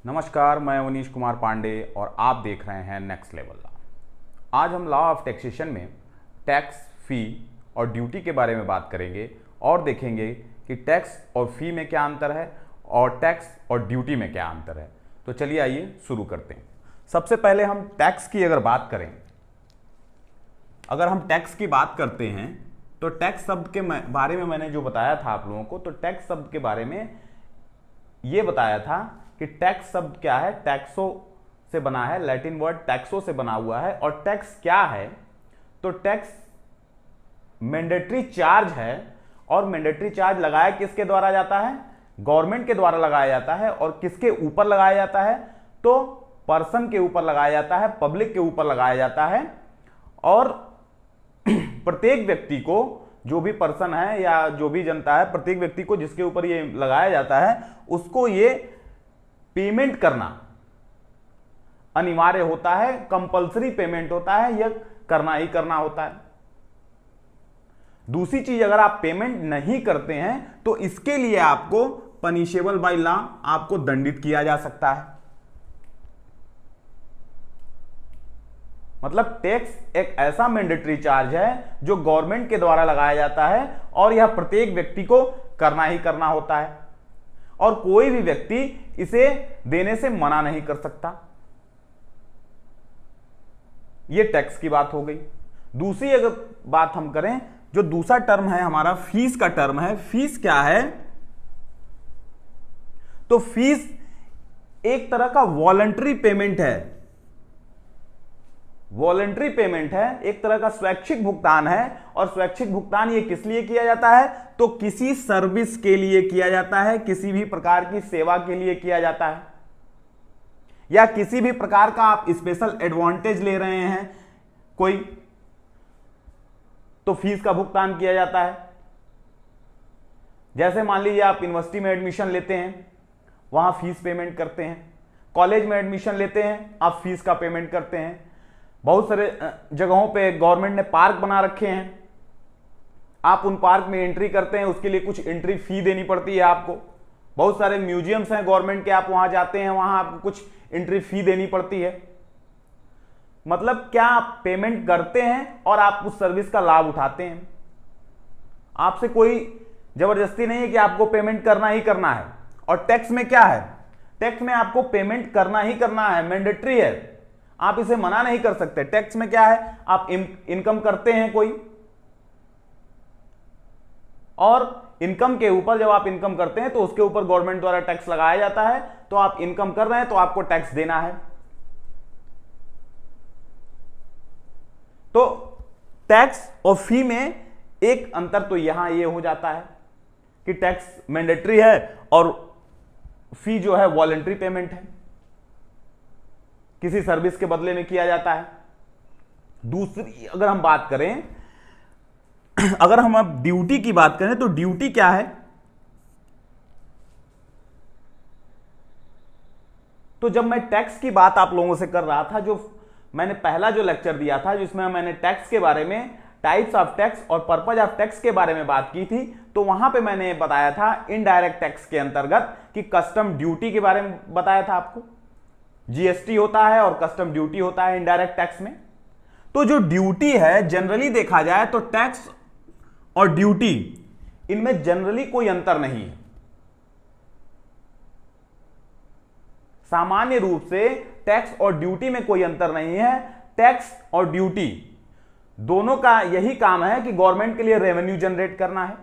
नमस्कार, मैं मनीष कुमार पांडे और आप देख रहे हैं नेक्स्ट लेवल लॉ। आज हम लॉ ऑफ टैक्सेशन में टैक्स, फी और ड्यूटी के बारे में बात करेंगे और देखेंगे कि टैक्स और फी में क्या अंतर है और टैक्स और ड्यूटी में क्या अंतर है। तो चलिए आइए शुरू करते हैं। सबसे पहले हम टैक्स की अगर बात करें, अगर हम टैक्स की बात करते हैं तो टैक्स शब्द के बारे में मैंने जो बताया था आप लोगों को, तो टैक्स शब्द के बारे में ये बताया था कि टैक्स शब्द क्या है, टैक्सो से बना है, लैटिन वर्ड टैक्सो से बना हुआ है। और टैक्स क्या है, तो टैक्स मैंडेटरी चार्ज है और मैंडेटरी चार्ज लगाया किसके द्वारा जाता है, गवर्नमेंट के द्वारा लगाया जाता है। और किसके ऊपर लगाया जाता है, तो पर्सन के ऊपर लगाया जाता है, पब्लिक के ऊपर लगाया जाता है। और प्रत्येक व्यक्ति को, जो भी पर्सन है या जो भी जनता है, प्रत्येक व्यक्ति को जिसके ऊपर ये लगाया जाता है उसको ये पेमेंट करना अनिवार्य होता है, कंपलसरी पेमेंट होता है, यह करना ही करना होता है। दूसरी चीज, अगर आप पेमेंट नहीं करते हैं तो इसके लिए आपको पनिशेबल बाय लॉ, आपको दंडित किया जा सकता है। मतलब टैक्स एक ऐसा मैंडेटरी चार्ज है जो गवर्नमेंट के द्वारा लगाया जाता है और यह प्रत्येक व्यक्ति को करना ही करना होता है और कोई भी व्यक्ति इसे देने से मना नहीं कर सकता। यह टैक्स की बात हो गई। दूसरी अगर बात हम करें, जो दूसरा टर्म है हमारा फीस का टर्म है। फीस क्या है, तो फीस एक तरह का वॉलंटरी पेमेंट है, वॉलंटरी पेमेंट है, एक तरह का स्वैच्छिक भुगतान है। और स्वैच्छिक भुगतान ये किस लिए किया जाता है, तो किसी सर्विस के लिए किया जाता है, किसी भी प्रकार की सेवा के लिए किया जाता है, या किसी भी प्रकार का आप स्पेशल एडवांटेज ले रहे हैं कोई, तो फीस का भुगतान किया जाता है। जैसे मान लीजिए आप यूनिवर्सिटी में एडमिशन लेते हैं, वहां फीस पेमेंट करते हैं। कॉलेज में एडमिशन लेते हैं, आप फीस का पेमेंट करते हैं। बहुत सारे जगहों पे गवर्नमेंट ने पार्क बना रखे हैं, आप उन पार्क में एंट्री करते हैं, उसके लिए कुछ एंट्री फी देनी पड़ती है आपको। बहुत सारे म्यूजियम्स हैं गवर्नमेंट के, आप वहां जाते हैं, वहां आपको कुछ एंट्री फी देनी पड़ती है। मतलब क्या आप पेमेंट करते हैं और आप उस सर्विस का लाभ उठाते हैं। आपसे कोई जबरदस्ती नहीं है कि आपको पेमेंट करना ही करना है। और टैक्स में क्या है, टैक्स में आपको पेमेंट करना ही करना है, मैंडेटरी है, आप इसे मना नहीं कर सकते। टैक्स में क्या है, आप इनकम करते हैं कोई, और इनकम के ऊपर जब आप इनकम करते हैं तो उसके ऊपर गवर्नमेंट द्वारा टैक्स लगाया जाता है। तो आप इनकम कर रहे हैं तो आपको टैक्स देना है। तो टैक्स और फी में एक अंतर तो यहां ये हो जाता है कि टैक्स मैंडेटरी है और फी जो है वॉलंटरी पेमेंट है, किसी सर्विस के बदले में किया जाता है। दूसरी अगर हम बात करें, अगर हम अब ड्यूटी की बात करें, तो ड्यूटी क्या है, तो जब मैं टैक्स की बात आप लोगों से कर रहा था, जो मैंने पहला जो लेक्चर दिया था जिसमें मैंने टैक्स के बारे में, टाइप्स ऑफ टैक्स और पर्पज ऑफ टैक्स के बारे में बात की थी, तो वहां पे मैंने बताया था इनडायरेक्ट टैक्स के अंतर्गत कि कस्टम ड्यूटी के बारे में बताया था आपको। जीएसटी होता है और कस्टम ड्यूटी होता है इनडायरेक्ट टैक्स में। तो जो ड्यूटी है, जनरली देखा जाए तो टैक्स और ड्यूटी, इनमें जनरली कोई अंतर नहीं है। सामान्य रूप से टैक्स और ड्यूटी में कोई अंतर नहीं है। टैक्स और ड्यूटी दोनों का यही काम है कि गवर्नमेंट के लिए रेवेन्यू जनरेट करना है।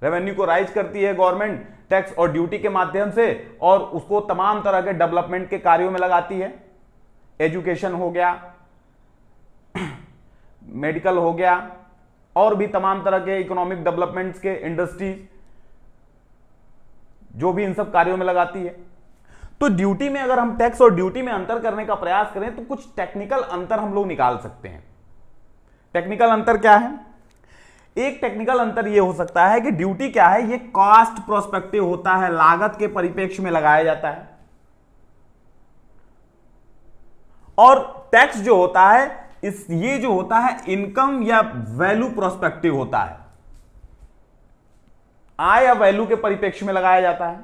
रेवेन्यू को राइज करती है गवर्नमेंट टैक्स और ड्यूटी के माध्यम से, और उसको तमाम तरह के डेवलपमेंट के कार्यों में लगाती है। एजुकेशन हो गया, मेडिकल हो गया, और भी तमाम तरह के इकोनॉमिक डेवलपमेंट्स के, इंडस्ट्रीज, जो भी इन सब कार्यों में लगाती है। तो ड्यूटी में अगर हम टैक्स और ड्यूटी में अंतर करने का प्रयास करें तो कुछ टेक्निकल अंतर हम लोग निकाल सकते हैं। टेक्निकल अंतर क्या है, एक टेक्निकल अंतर यह हो सकता है कि ड्यूटी क्या है, यह कॉस्ट प्रोस्पेक्टिव होता है, लागत के परिप्रेक्ष्य में लगाया जाता है। और टैक्स जो होता है, ये जो होता है इनकम या वैल्यू प्रोस्पेक्टिव होता है, आय या वैल्यू के परिप्रेक्ष्य में लगाया जाता है।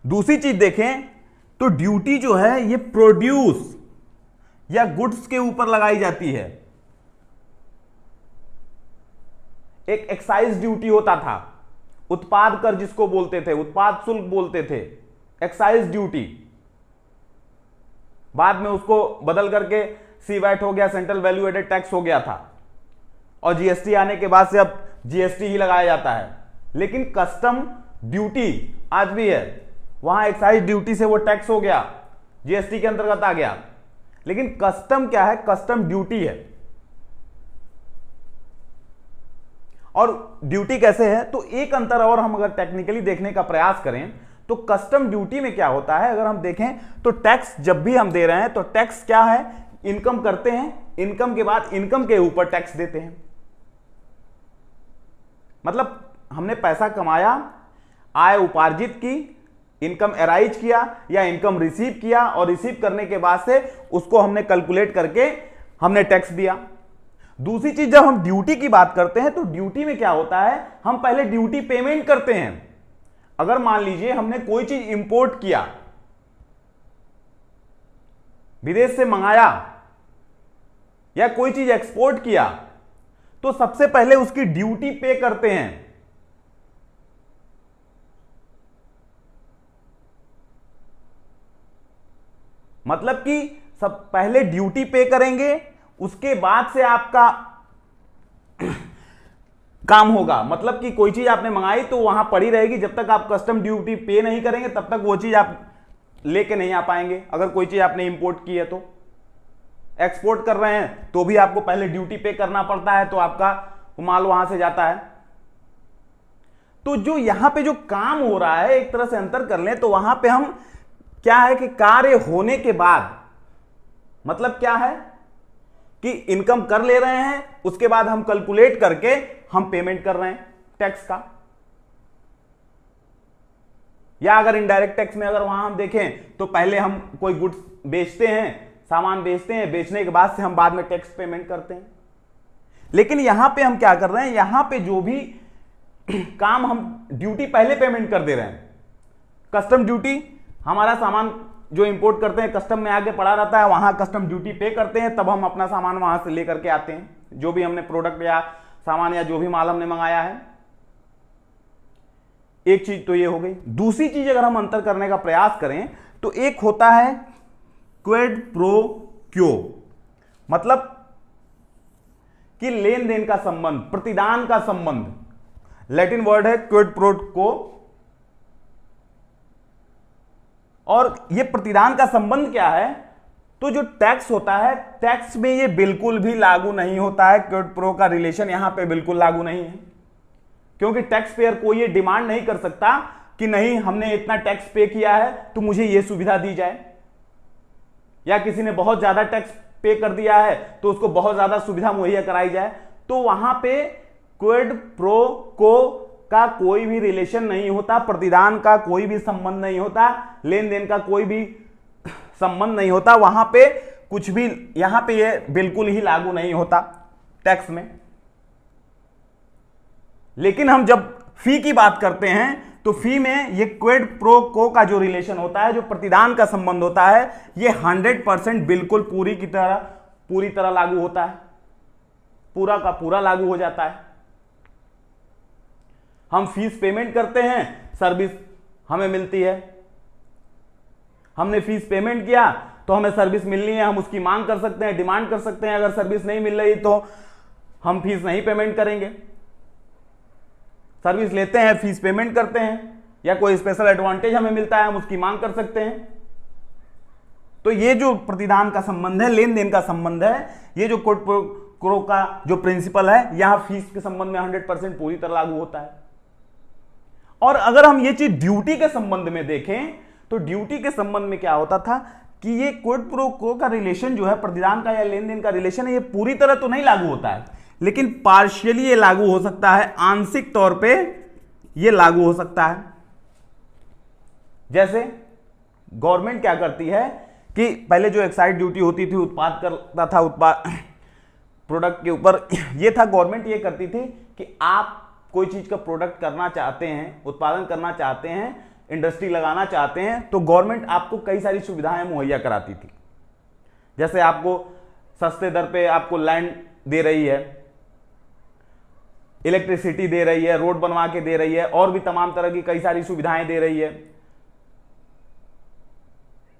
दूसरी चीज देखें तो ड्यूटी जो है ये प्रोड्यूस या गुड्स के ऊपर लगाई जाती है। एक एक्साइज ड्यूटी होता था, उत्पाद कर जिसको बोलते थे, उत्पाद शुल्क बोलते थे, एक्साइज ड्यूटी। बाद में उसको बदल करके सीवैट हो गया, सेंट्रल वैल्यू एडेड टैक्स हो गया था, और जीएसटी आने के बाद से अब जीएसटी ही लगाया जाता है। लेकिन कस्टम ड्यूटी आज भी है, वहां एक्साइज ड्यूटी से वो टैक्स हो गया, जीएसटी के अंतर्गत आ गया। लेकिन कस्टम क्या है? कस्टम ड्यूटी है। और ड्यूटी कैसे है? तो एक अंतर और हम अगर टेक्निकली देखने का प्रयास करें तो कस्टम ड्यूटी में क्या होता है, अगर हम देखें तो टैक्स जब भी हम दे रहे हैं तो टैक्स क्या है? इनकम करते हैं, इनकम के बाद इनकम के ऊपर टैक्स देते हैं। मतलब हमने पैसा कमाया, आय उपार्जित की, इनकम अराइज किया या इनकम रिसीव किया, और रिसीव करने के बाद से उसको हमने कैलकुलेट करके हमने टैक्स दिया। दूसरी चीज, जब हम ड्यूटी की बात करते हैं तो ड्यूटी में क्या होता है? हम पहले ड्यूटी पेमेंट करते हैं। अगर मान लीजिए हमने कोई चीज इंपोर्ट किया, विदेश से मंगाया, या कोई चीज एक्सपोर्ट किया, तो सबसे पहले उसकी ड्यूटी पे करते हैं। मतलब कि सब पहले ड्यूटी पे करेंगे, उसके बाद से आपका काम होगा। मतलब कि कोई चीज आपने मंगाई तो वहां पड़ी रहेगी, जब तक आप कस्टम ड्यूटी पे नहीं करेंगे तब तक वो चीज आप लेके नहीं आ पाएंगे। अगर कोई चीज आपने इंपोर्ट की है तो एक्सपोर्ट कर रहे हैं तो भी आपको पहले ड्यूटी पे करना पड़ता है, तो आपका माल वहां से जाता है। तो जो यहां पे जो काम हो रहा है, एक तरह से अंतर कर लें तो वहां पे हम क्या है कि कार्य होने के बाद, मतलब क्या है कि इनकम कर ले रहे हैं, उसके बाद हम कैलकुलेट करके हम पेमेंट कर रहे हैं टैक्स का। या अगर इनडायरेक्ट टैक्स में अगर वहां हम देखें तो पहले हम कोई गुड्स बेचते हैं, सामान बेचते हैं, बेचने के बाद से हम बाद में टैक्स पेमेंट करते हैं। लेकिन यहां पे हम क्या कर रहे हैं? यहां पे जो भी काम हम ड्यूटी पहले पेमेंट कर दे रहे हैं। कस्टम ड्यूटी, हमारा सामान जो इंपोर्ट करते हैं कस्टम में आगे पड़ा रहता है, वहां कस्टम ड्यूटी पे करते हैं, तब हम अपना सामान वहां से लेकर के आते हैं, जो भी हमने प्रोडक्ट या सामान या जो भी माल हमने मंगाया है। एक चीज तो ये हो गई। दूसरी चीज अगर हम अंतर करने का प्रयास करें तो एक होता है क्विड प्रो क्यो, मतलब कि लेन देन का संबंध, प्रतिदान का संबंध। लैटिन वर्ड है क्विड प्रो क्यो, और ये प्रतिदान का संबंध क्या है? तो जो टैक्स होता है, टैक्स में ये बिल्कुल भी लागू नहीं होता है। क्विड प्रो का रिलेशन यहां पे बिल्कुल लागू नहीं है, क्योंकि टैक्स पेयर को ये डिमांड नहीं कर सकता कि नहीं हमने इतना टैक्स पे किया है तो मुझे ये सुविधा दी जाए, या किसी ने बहुत ज्यादा टैक्स पे कर दिया है तो उसको बहुत ज्यादा सुविधा मुहैया कराई जाए। तो वहां पे क्विड प्रो को का कोई भी रिलेशन नहीं होता, प्रतिदान का कोई भी संबंध नहीं होता, लेन देन का कोई भी संबंध नहीं होता। वहां पे कुछ भी, यहां पे ये बिल्कुल ही लागू नहीं होता टैक्स में। लेकिन हम जब फी की बात करते हैं तो फी में ये क्विड प्रो को का जो रिलेशन होता है, जो प्रतिदान का संबंध होता है, ये 100% बिल्कुल पूरी तरह लागू होता है, पूरा का पूरा लागू हो जाता है। हम फीस पेमेंट करते हैं, सर्विस हमें मिलती है। हमने फीस पेमेंट किया तो हमें सर्विस मिलनी है, हम उसकी मांग कर सकते हैं, डिमांड कर सकते हैं। अगर सर्विस नहीं मिल रही तो हम फीस नहीं पेमेंट करेंगे। सर्विस लेते हैं, फीस पेमेंट करते हैं, या कोई स्पेशल एडवांटेज हमें मिलता है, हम उसकी मांग कर सकते हैं। तो ये जो प्रतिदान का संबंध है, लेन देन का संबंध है, ये जो क्विड प्रो क्यो का जो प्रिंसिपल है, यहां फीस के संबंध में 100% पूरी तरह लागू होता है। और अगर हम ये चीज ड्यूटी के संबंध में देखें तो ड्यूटी के संबंध में क्या होता था कि ये क्विड प्रो क्यो का रिलेशन जो है, प्रतिदान का या लेन देन का रिलेशन है, ये पूरी तरह तो नहीं लागू होता है, लेकिन पार्शियली ये लागू हो सकता है, आंशिक तौर पे ये लागू हो सकता है। जैसे गवर्नमेंट क्या करती है कि पहले जो एक्साइज ड्यूटी होती थी, उत्पाद करता था, उत्पाद प्रोडक्ट के ऊपर, ये था गवर्नमेंट ये करती थी कि आप कोई चीज का प्रोडक्ट करना चाहते हैं, उत्पादन करना चाहते हैं, इंडस्ट्री लगाना चाहते हैं तो गवर्नमेंट आपको कई सारी सुविधाएं मुहैया कराती थी। जैसे आपको सस्ते दर पे आपको लैंड दे रही है, इलेक्ट्रिसिटी दे रही है, रोड बनवा के दे रही है, और भी तमाम तरह की कई सारी सुविधाएं दे रही है।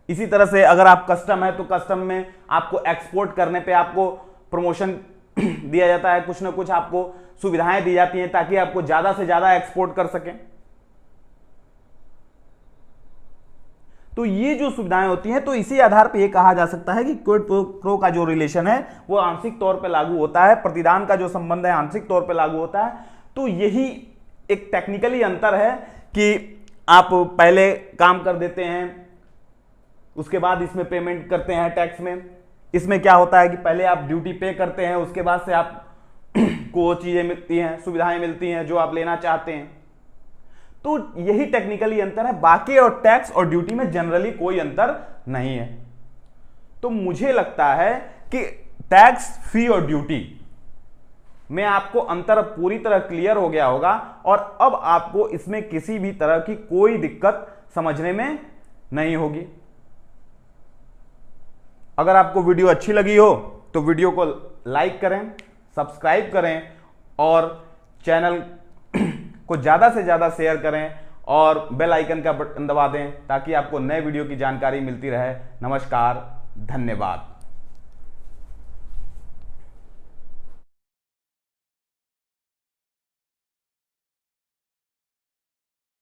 इसी तरह से अगर आप कस्टम है तो कस्टम में आपको एक्सपोर्ट करने पे आपको प्रमोशन दिया जाता है, कुछ ना कुछ आपको सुविधाएं दी जाती हैं ताकि आपको ज्यादा से ज्यादा एक्सपोर्ट कर सकें। तो ये जो सुविधाएं होती हैं, तो इसी आधार पर यह कहा जा सकता है कि क्विड प्रो का जो रिलेशन है वो आंशिक तौर पे लागू होता है, प्रतिदान का जो संबंध है आंशिक तौर पे लागू होता है। तो यही एक टेक्निकली अंतर है कि आप पहले काम कर देते हैं, उसके बाद इसमें पेमेंट करते हैं टैक्स में। इसमें क्या होता है कि पहले आप ड्यूटी पे करते हैं, उसके बाद से आप को चीजें मिलती हैं, सुविधाएं मिलती हैं जो आप लेना चाहते हैं। तो यही टेक्निकली अंतर है, बाकी और टैक्स और ड्यूटी में जनरली कोई अंतर नहीं है। तो मुझे लगता है कि टैक्स, फी और ड्यूटी में आपको अंतर पूरी तरह क्लियर हो गया होगा और अब आपको इसमें किसी भी तरह की कोई दिक्कत समझने में नहीं होगी। अगर आपको वीडियो अच्छी लगी हो तो वीडियो को लाइक करें, सब्सक्राइब करें और चैनल को ज्यादा से ज्यादा शेयर करें और बेल आइकन का बटन दबा दें ताकि आपको नए वीडियो की जानकारी मिलती रहे। नमस्कार, धन्यवाद।